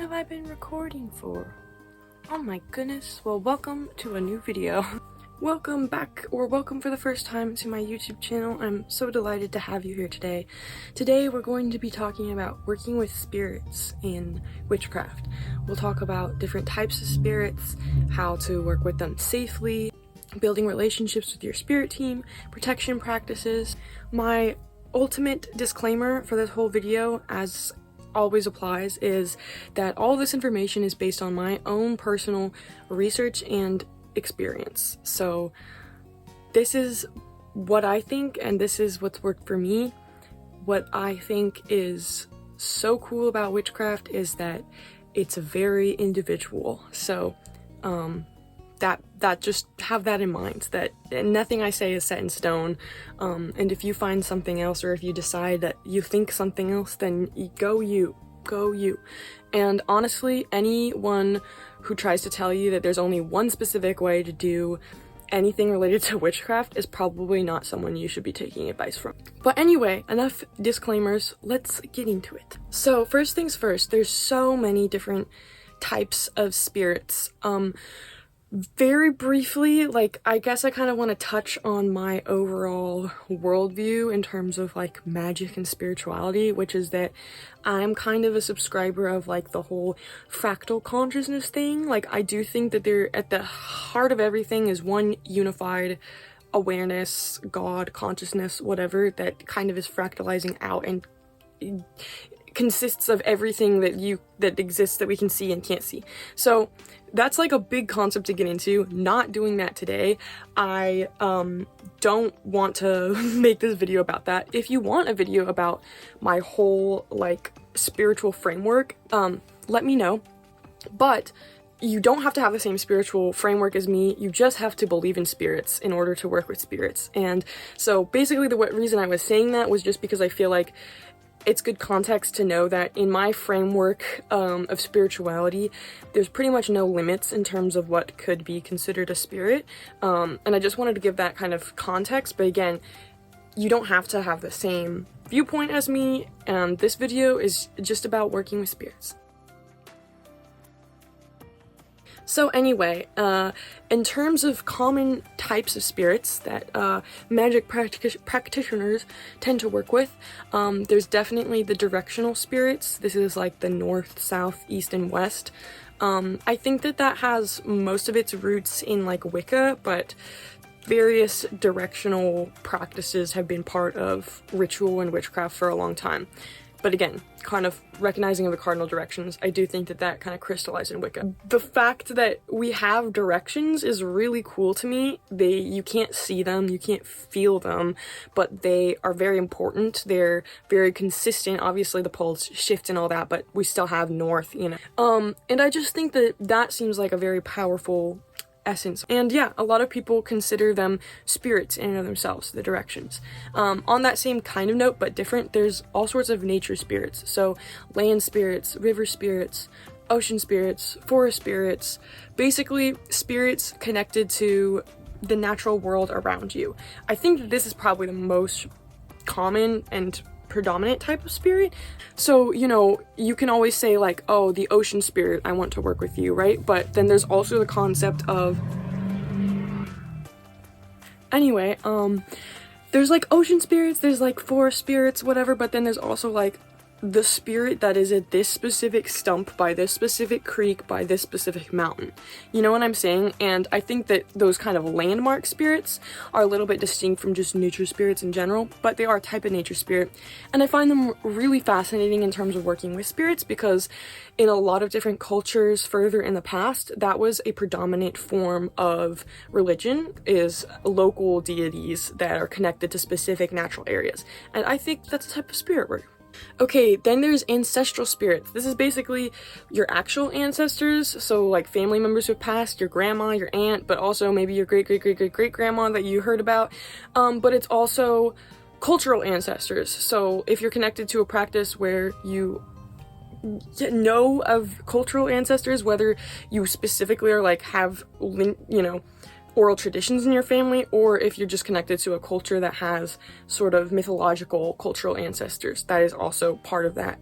have I been recording for? Oh my goodness. Well, welcome to a new video. Welcome back, or welcome for the first time to my YouTube channel. I'm so delighted to have you here today. Today we're going to be talking about working with spirits in witchcraft. We'll talk about different types of spirits, how to work with them safely, building relationships with your spirit team, protection practices. My ultimate disclaimer for this whole video, as always applies, is that all this information is based on my own personal research and experience. So this is what I think, and this is what's worked for me. What I think is so cool about witchcraft is that it's very individual. So that just have that in mind, that nothing I say is set in stone. And if you find something else, or if you decide that you think something else, then go you. And honestly, anyone who tries to tell you that there's only one specific way to do anything related to witchcraft is probably not someone you should be taking advice from. But anyway, enough disclaimers, let's get into it. So first things first, there's so many different types of spirits. Very briefly, I guess I kind of want to touch on my overall worldview in terms of magic and spirituality, which is that I'm kind of a subscriber of the whole fractal consciousness thing. I do think that they're at the heart of everything is one unified awareness, God, consciousness, whatever, that kind of is fractalizing out and consists of everything that exists that we can see and can't see. So that's a big concept to get into. Not doing that today. I don't want to make this video about that. If you want a video about my whole spiritual framework, let me know. But you don't have to have the same spiritual framework as me. You just have to believe in spirits in order to work with spirits. And so basically the reason I was saying that was just because I feel like it's good context to know that in my framework of spirituality, there's pretty much no limits in terms of what could be considered a spirit. And I just wanted to give that kind of context. But again, you don't have to have the same viewpoint as me. And this video is just about working with spirits. So anyway, in terms of common types of spirits that magic practitioners tend to work with, there's definitely the directional spirits. This is the north, south, east, and west. I think that has most of its roots in Wicca, but various directional practices have been part of ritual and witchcraft for a long time. But again, kind of recognizing of the cardinal directions, I do think that kind of crystallized in Wicca. The fact that we have directions is really cool to me. You can't see them, you can't feel them, but they are very important. They're very consistent. Obviously the poles shift and all that, but we still have north, And I just think that seems like a very powerful essence. And yeah, a lot of people consider them spirits in and of themselves, the directions. On that same kind of note, but different, there's all sorts of nature spirits. So land spirits, river spirits, ocean spirits, forest spirits, basically spirits connected to the natural world around you. I think that this is probably the most common and predominant type of spirit. So, you can always say oh, the ocean spirit, I want to work with you, right? But then there's also the concept of, anyway, there's ocean spirits, there's forest spirits, whatever, but then there's also the spirit that is at this specific stump by this specific creek by this specific mountain. You know what I'm saying? And I think that those kind of landmark spirits are a little bit distinct from just nature spirits in general, but they are a type of nature spirit. And I find them really fascinating in terms of working with spirits, because in a lot of different cultures further in the past, that was a predominant form of religion, is local deities that are connected to specific natural areas. And I think that's a type of spirit work. Okay, then there's ancestral spirits. This is basically your actual ancestors, so family members who have passed, your grandma, your aunt, but also maybe your great-great-great-great-great-grandma that you heard about. But it's also cultural ancestors. So if you're connected to a practice where you know of cultural ancestors, whether you specifically are have oral traditions in your family, or if you're just connected to a culture that has sort of mythological cultural ancestors, that is also part of that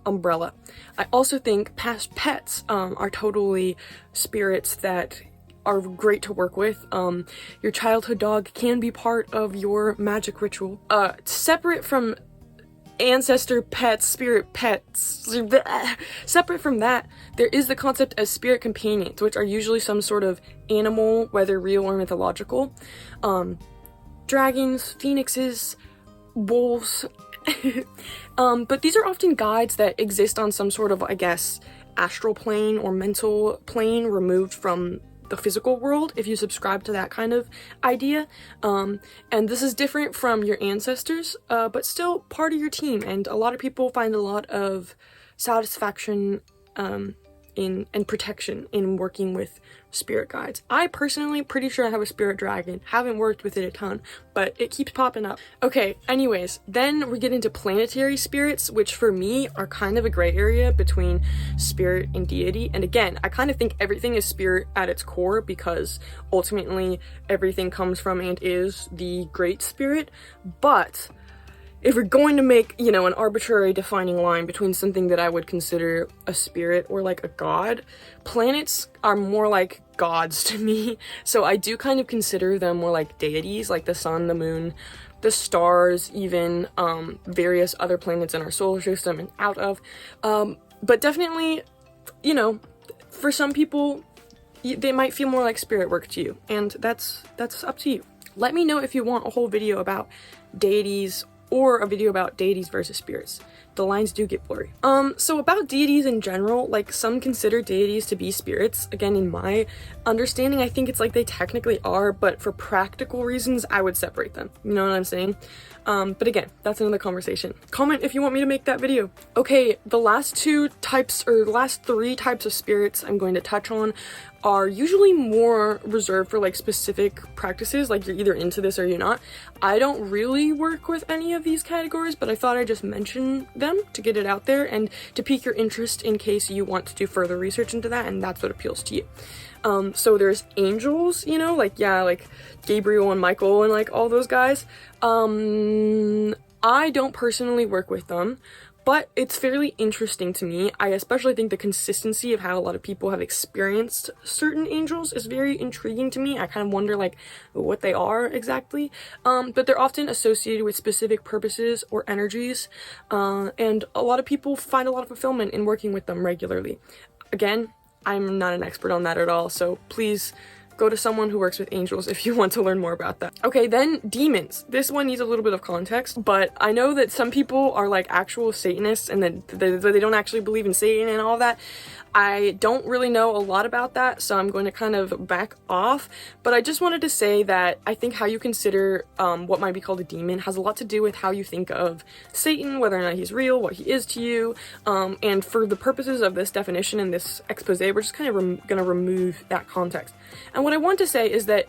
umbrella. I also think past pets are totally spirits that are great to work with. Your childhood dog can be part of your magic ritual. Separate from ancestor pets, spirit pets, separate from that, there is the concept of spirit companions, which are usually some sort of animal, whether real or mythological. Dragons, phoenixes, wolves, but these are often guides that exist on some sort of, I guess, astral plane or mental plane removed from the physical world, if you subscribe to that kind of idea. And this is different from your ancestors, but still part of your team, and a lot of people find a lot of satisfaction and protection in working with spirit guides. I personally pretty sure I have a spirit dragon. Haven't worked with it a ton, but it keeps popping up. Okay, anyways, then we get into planetary spirits, which for me are kind of a gray area between spirit and deity. And again, I kind of think everything is spirit at its core, because ultimately everything comes from and is the great spirit. But if we're going to make, you know, an arbitrary defining line between something that I would consider a spirit or like a god, planets are more like gods to me. So I do kind of consider them more like deities, like the sun, the moon, the stars, even various other planets in our solar system and out of. But definitely, you know, for some people, they might feel more like spirit work to you, and that's up to you. Let me know if you want a whole video about deities or a video about deities versus spirits. The lines do get blurry. So about deities in general, like, some consider deities to be spirits. Again, in my understanding, I think it's like they technically are, but for practical reasons, I would separate them. You know what I'm saying? But again, that's another conversation. Comment if you want me to make that video. Okay, the last three types of spirits I'm going to touch on are usually more reserved for like specific practices, like you're either into this or you're not. I don't really work with any of these categories, but I thought I'd just mention them to get it out there and to pique your interest in case you want to do further research into that and that's what appeals to you. So there's angels, you know, like, yeah, like Gabriel and Michael and like all those guys. I don't personally work with them, but it's fairly interesting to me. I especially think the consistency of how a lot of people have experienced certain angels is very intriguing to me. I kind of wonder like what they are exactly. But they're often associated with specific purposes or energies, and a lot of people find a lot of fulfillment in working with them regularly. Again, I'm not an expert on that at all, so please go to someone who works with angels if you want to learn more about that. Okay, then demons. This one needs a little bit of context, but I know that some people are like actual Satanists and that they don't actually believe in Satan and all that. I don't really know a lot about that, so I'm going to kind of back off, but I just wanted to say that I think how you consider what might be called a demon has a lot to do with how you think of Satan, whether or not he's real, what he is to you, and for the purposes of this definition and this expose, we're just kind of going to remove that context. And what I want to say is that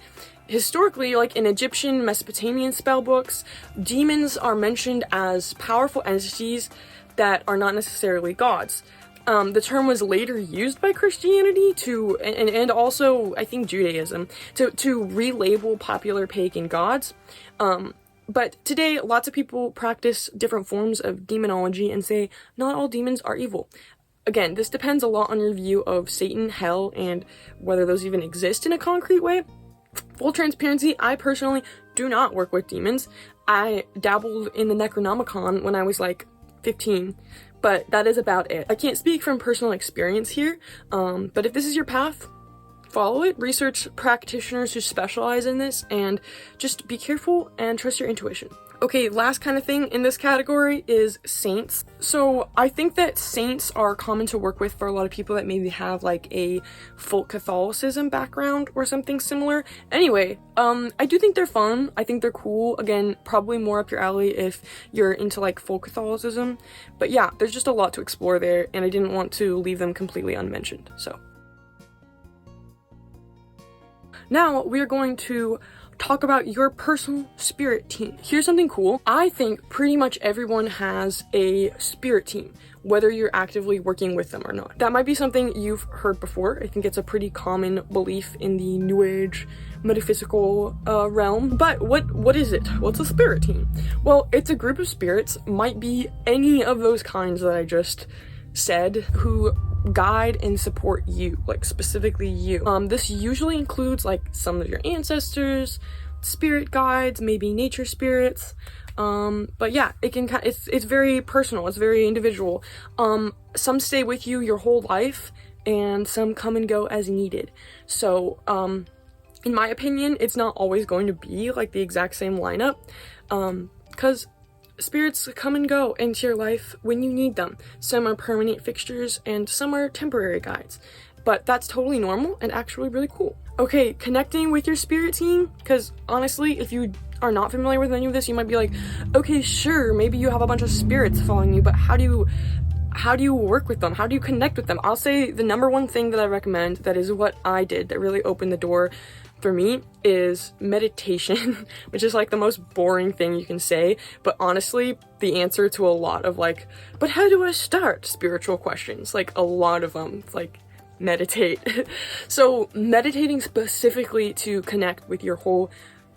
historically, like in Egyptian, Mesopotamian spell books, demons are mentioned as powerful entities that are not necessarily gods. The term was later used by Christianity to, and also I think Judaism, to relabel popular pagan gods. But today, lots of people practice different forms of demonology and say not all demons are evil. Again, this depends a lot on your view of Satan, hell, and whether those even exist in a concrete way. Full transparency, I personally do not work with demons. I dabbled in the Necronomicon when I was like 15, but that is about it. I can't speak from personal experience here, but if this is your path, follow it. Research practitioners who specialize in this, and just be careful and trust your intuition. Okay, last kind of thing in this category is saints. So I think that saints are common to work with for a lot of people that maybe have like a folk Catholicism background or something similar. Anyway, I do think they're fun. I think they're cool. Again, probably more up your alley if you're into like folk Catholicism. But yeah, there's just a lot to explore there, and I didn't want to leave them completely unmentioned, so. Now we're going to talk about your personal spirit team. Here's something cool. I think pretty much everyone has a spirit team, whether you're actively working with them or not. That might be something you've heard before. I think it's a pretty common belief in the New Age metaphysical realm. But what is it? What's a spirit team? Well, it's a group of spirits, might be any of those kinds that I just said, who guide and support you, like specifically you. This usually includes like some of your ancestors, spirit guides, maybe nature spirits. But yeah, it's very personal, it's very individual. Some stay with you your whole life, and some come and go as needed. So, in my opinion, it's not always going to be like the exact same lineup, because spirits come and go into your life when you need them. Some are permanent fixtures and some are temporary guides, but that's totally normal and actually really cool. Okay, connecting with your spirit team, because honestly, if you are not familiar with any of this, you might be like, okay, sure, maybe you have a bunch of spirits following you, but how do you work with them? How do you connect with them? I'll say the number one thing that I recommend, that is what I did, that really opened the door for me, is meditation, which is like the most boring thing you can say, but honestly, the answer to a lot of like, but how do I start spiritual questions? Like a lot of them, like meditate. So meditating specifically to connect with your whole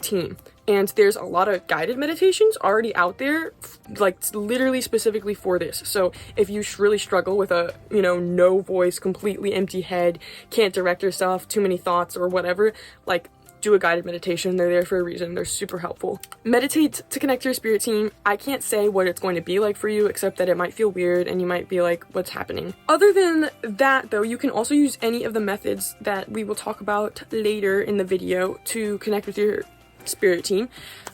team. And there's a lot of guided meditations already out there, like literally specifically for this. So if you really struggle with a, no voice, completely empty head, can't direct yourself, too many thoughts or whatever, like do a guided meditation. They're there for a reason. They're super helpful. Meditate to connect to your spirit team. I can't say what it's going to be like for you, except that it might feel weird and you might be like, what's happening? Other than that though, you can also use any of the methods that we will talk about later in the video to connect with your spirit team,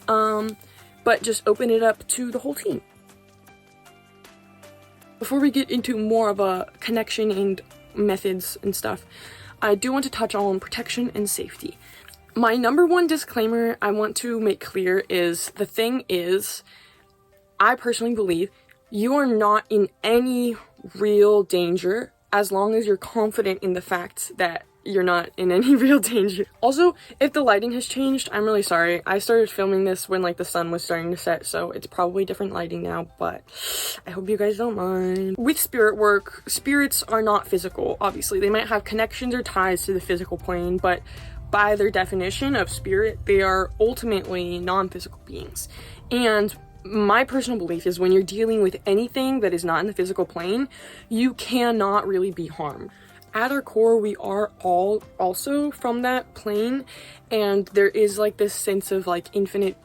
but just open it up to the whole team. Before we get into more of a connection and methods and stuff, I do want to touch on protection and safety. My number one disclaimer I want to make clear is, the thing is, I personally believe you are not in any real danger as long as you're confident in the fact that you're not in any real danger. Also, if the lighting has changed, I'm really sorry. I started filming this when like the sun was starting to set, so it's probably different lighting now, but I hope you guys don't mind. With spirit work, spirits are not physical, obviously. They might have connections or ties to the physical plane, but by their definition of spirit, they are ultimately non-physical beings. And my personal belief is when you're dealing with anything that is not in the physical plane, you cannot really be harmed. At our core, we are all also from that plane, and there is like this sense of like infinite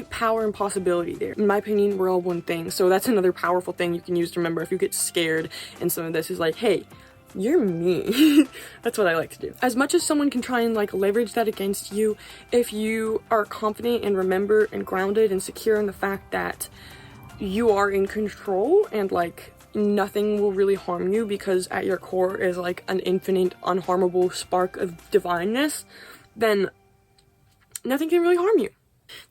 power and possibility there. In my opinion, we're all one thing, so that's another powerful thing you can use to remember if you get scared and some of this is like, hey, you're me. That's what I like to do. As much as someone can try and like leverage that against you, if you are confident and remember and grounded and secure in the fact that you are in control and like nothing will really harm you because at your core is like an infinite, unharmable spark of divineness, then nothing can really harm you.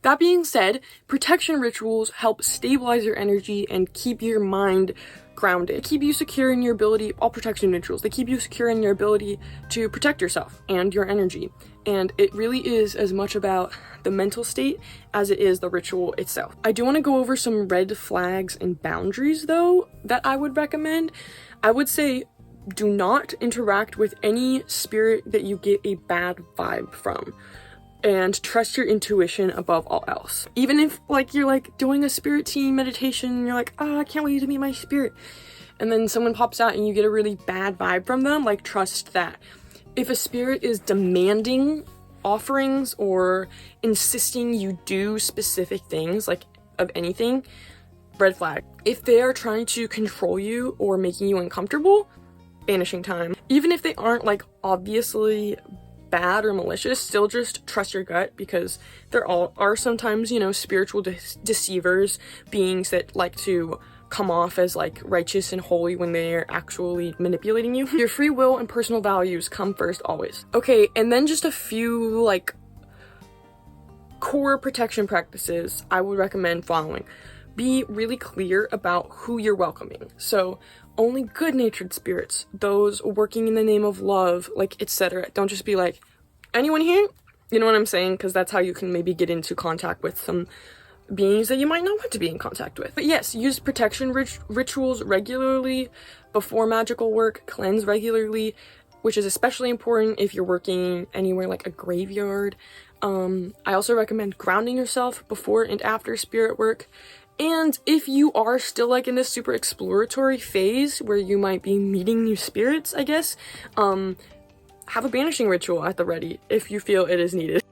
That being said, protection rituals help stabilize your energy and keep your mind grounded. Keep you secure in your ability, all protection rituals, they keep you secure in your ability to protect yourself and your energy. And it really is as much about the mental state as it is the ritual itself. I do want to go over some red flags and boundaries though that I would recommend. I would say do not interact with any spirit that you get a bad vibe from. And trust your intuition above all else. Even if like you're like doing a spirit team meditation and you're like, I can't wait to meet my spirit, and then someone pops out and you get a really bad vibe from them, like trust that. If a spirit is demanding offerings or insisting you do specific things, like of anything, red flag. If they are trying to control you or making you uncomfortable, banishing time. Even if they aren't like obviously bad or malicious, still just trust your gut, because there are sometimes, spiritual deceivers, beings that like to come off as like righteous and holy when they're actually manipulating you. Your free will and personal values come first always. Okay, and then just a few like core protection practices I would recommend following. Be really clear about who you're welcoming. So only good-natured spirits, those working in the name of love, like etc. Don't just be like, anyone here? You know what I'm saying? Because that's how you can maybe get into contact with some beings that you might not want to be in contact with. But yes, use protection rituals regularly before magical work. Cleanse regularly, which is especially important if you're working anywhere like a graveyard. I also recommend grounding yourself before and after spirit work. And if you are still like in this super exploratory phase where you might be meeting new spirits, I guess, have a banishing ritual at the ready if you feel it is needed.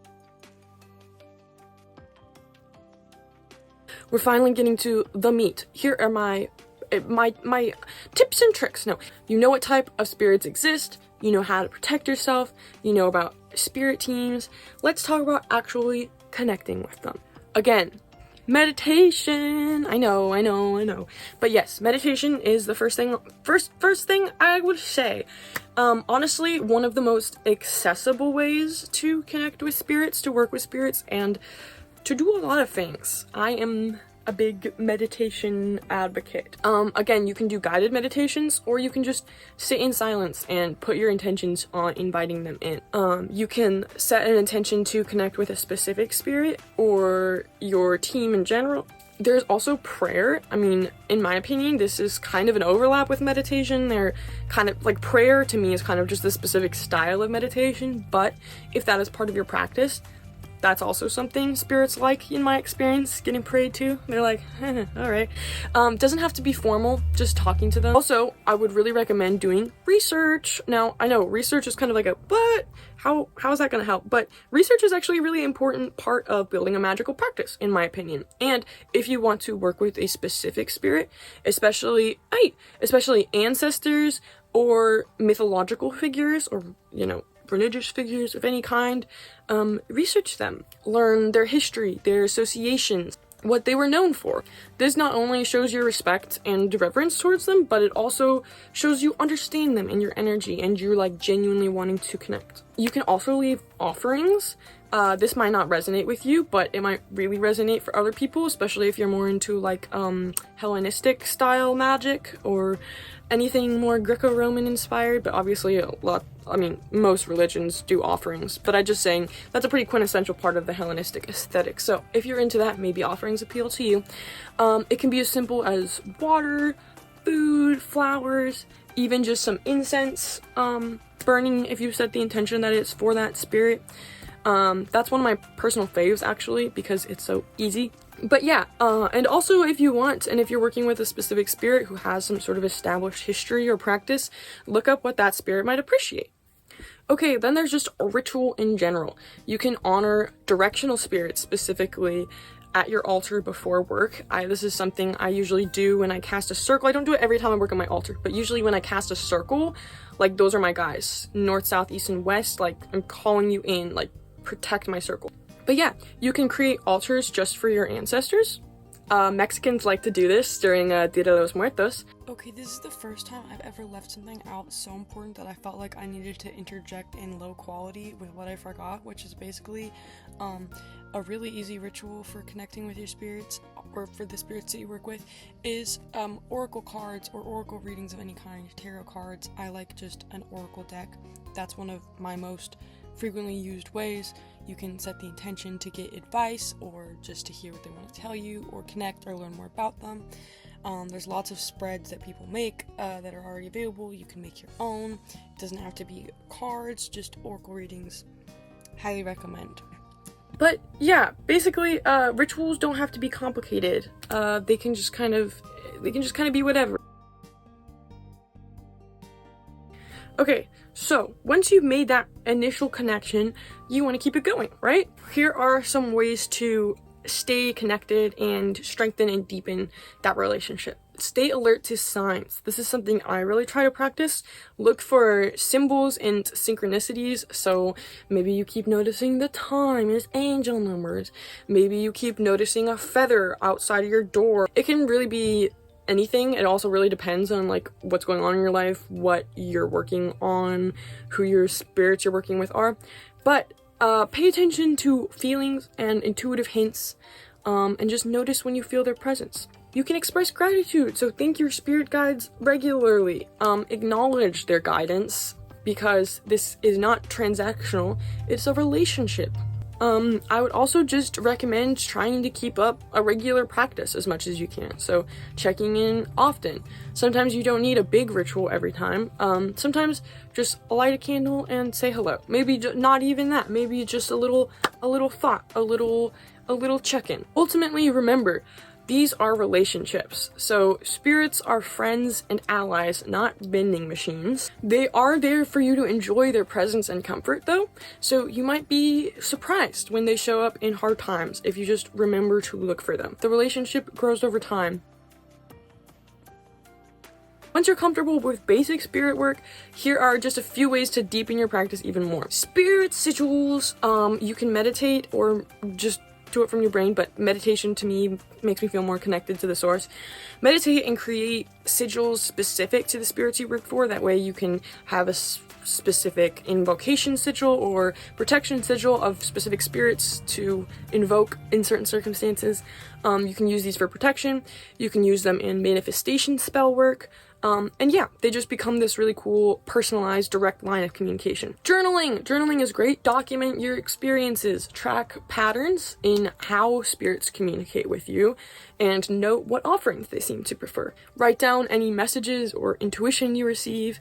We're finally getting to the meat. Here are my tips and tricks. No, you know what type of spirits exist, you know how to protect yourself, you know about spirit teams. Let's talk about actually connecting with them. Again, meditation. I know. But yes, meditation is the first thing I would say. Honestly, one of the most accessible ways to connect with spirits, to work with spirits, and to do a lot of things. I am a big meditation advocate. Again, you can do guided meditations, or you can just sit in silence and put your intentions on inviting them in. You can set an intention to connect with a specific spirit or your team in general. There's also prayer. I mean, in my opinion, this is kind of an overlap with meditation. They're kind of like, prayer to me is kind of just a specific style of meditation, but if that is part of your practice, that's also something spirits like, in my experience, getting prayed to. They're like, all right. Doesn't have to be formal, just talking to them. Also, I would really recommend doing research. Now, I know research is kind of like but how is that going to help? But research is actually a really important part of building a magical practice, in my opinion. And if you want to work with a specific spirit, especially ancestors or mythological figures, or, you know, religious figures of any kind, research them, learn their history, their associations, what they were known for. This not only shows your respect and reverence towards them, but it also shows you understand them and your energy, and you're like genuinely wanting to connect. You can also leave offerings. This might not resonate with you, but it might really resonate for other people, especially if you're more into like Hellenistic style magic or anything more Greco-Roman inspired. But obviously most religions do offerings, but I'm just saying that's a pretty quintessential part of the Hellenistic aesthetic. So if you're into that, maybe offerings appeal to you. It can be as simple as water, food, flowers, even just some incense burning if you set the intention that it's for that spirit. That's one of my personal faves, actually, because it's so easy. But yeah, and also if you want, and if you're working with a specific spirit who has some sort of established history or practice, look up what that spirit might appreciate. Okay, then there's just a ritual in general. You can honor directional spirits specifically at your altar before work. This is something I usually do when I cast a circle. I don't do it every time I work on my altar, but usually when I cast a circle, like, those are my guys. North, south, east, and west, like, I'm calling you in, like, protect my circle. But yeah, you can create altars just for your ancestors. Mexicans like to do this during Dia de los Muertos. Okay, this is the first time I've ever left something out so important that I felt like I needed to interject in low quality with what I forgot, which is basically a really easy ritual for connecting with your spirits, or for the spirits that you work with, is oracle cards or oracle readings of any kind, tarot cards. I like just an oracle deck. That's one of my most frequently used ways. You can set the intention to get advice, or just to hear what they want to tell you, or connect or learn more about them. There's lots of spreads that people make that are already available. You can make your own. It doesn't have to be cards, just oracle readings. Highly recommend. But yeah, basically, rituals don't have to be complicated. They can just kind of be whatever. Okay, so once you've made that initial connection, you want to keep it going, right? Here are some ways to stay connected and strengthen and deepen that relationship. Stay alert to signs. This is something I really try to practice. Look for symbols and synchronicities. So maybe you keep noticing the time is angel numbers. Maybe you keep noticing a feather outside of your door. It can really be anything. It also really depends on like what's going on in your life, what you're working on, who your spirits you're working with are. But pay attention to feelings and intuitive hints, and just notice when you feel their presence. You can express gratitude, so thank your spirit guides regularly. Acknowledge their guidance, because this is not transactional, it's a relationship. I would also just recommend trying to keep up a regular practice as much as you can. So checking in often. Sometimes you don't need a big ritual every time. Sometimes just light a candle and say hello. Maybe not even that. Maybe just a little thought, a little check-in. Ultimately, remember, These are relationships. So spirits are friends and allies, not vending machines. They are there for you to enjoy their presence and comfort though, so you might be surprised when they show up in hard times if you just remember to look for them. The relationship grows over time. Once you're comfortable with basic spirit work, here are just a few ways to deepen your practice even more. Spirit sigils, you can meditate or just do it from your brain, but meditation to me makes me feel more connected to the source. Meditate and create sigils specific to the spirits you work for. That way you can have a specific invocation sigil or protection sigil of specific spirits to invoke in certain circumstances. You can use these for protection. You can use them in manifestation spell work. And yeah, they just become this really cool, personalized, direct line of communication. Journaling! Journaling is great. Document your experiences, track patterns in how spirits communicate with you, and note what offerings they seem to prefer. Write down any messages or intuition you receive.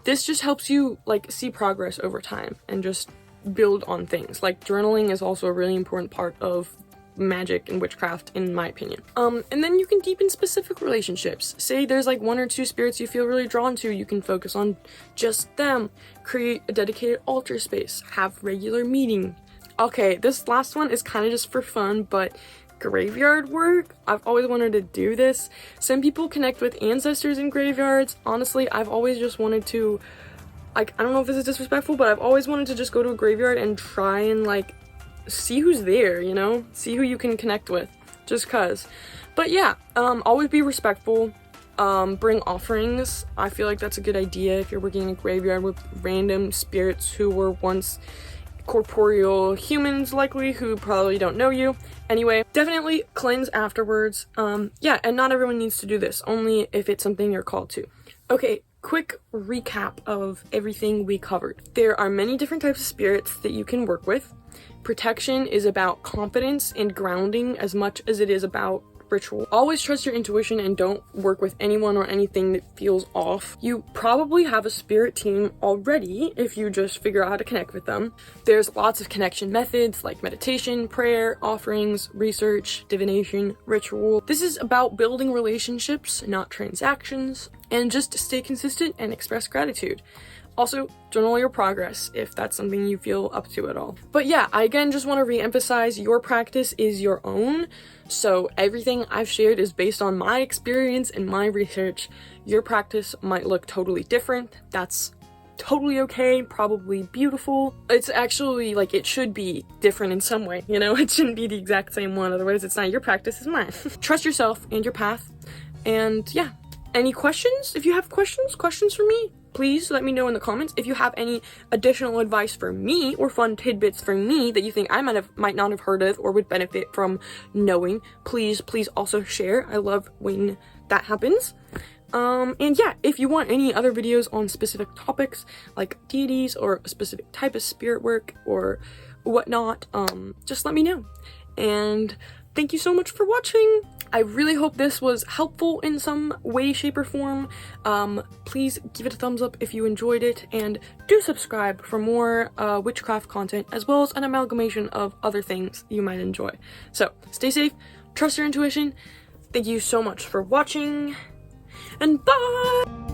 This just helps you, like, see progress over time and just build on things. Like, journaling is also a really important part of magic and witchcraft, in my opinion. And then you can deepen specific relationships. Say there's like 1 or 2 spirits you feel really drawn to, you can focus on just them. Create a dedicated altar space. Have regular meeting. Okay, this last one is kind of just for fun, but graveyard work. I've always wanted to do this. Some people connect with ancestors in graveyards. Honestly, I've always just wanted to, like, I don't know if this is disrespectful, but I've always wanted to just go to a graveyard and try and like see who's there, you know? See who you can connect with, just cause. But yeah, always be respectful. Bring offerings. I feel like that's a good idea if you're working in a graveyard with random spirits who were once corporeal humans, likely, who probably don't know you. Anyway, definitely cleanse afterwards. Yeah, and not everyone needs to do this, only if it's something you're called to. Okay, quick recap of everything we covered. There are many different types of spirits that you can work with. Protection is about confidence and grounding as much as it is about ritual. Always trust your intuition and don't work with anyone or anything that feels off. You probably have a spirit team already if you just figure out how to connect with them. There's lots of connection methods like meditation, prayer, offerings, research, divination, ritual. This is about building relationships, not transactions, and just stay consistent and express gratitude. Also, journal your progress if that's something you feel up to at all. But yeah, I again just want to re-emphasize your practice is your own. So everything I've shared is based on my experience and my research. Your practice might look totally different. That's totally okay, probably beautiful. It's actually, like, it should be different in some way, you know? It shouldn't be the exact same one, otherwise it's not your practice, it's mine. Trust yourself and your path. And yeah, any questions? If you have questions for me, please let me know in the comments. If you have any additional advice for me or fun tidbits for me that you think I might not have heard of or would benefit from knowing, please also share. I love when that happens. And yeah, if you want any other videos on specific topics like deities or a specific type of spirit work or whatnot, just let me know. And thank you so much for watching. I really hope this was helpful in some way, shape, or form. Please give it a thumbs up if you enjoyed it, and do subscribe for more witchcraft content, as well as an amalgamation of other things you might enjoy. So, stay safe, trust your intuition. Thank you so much for watching, and bye!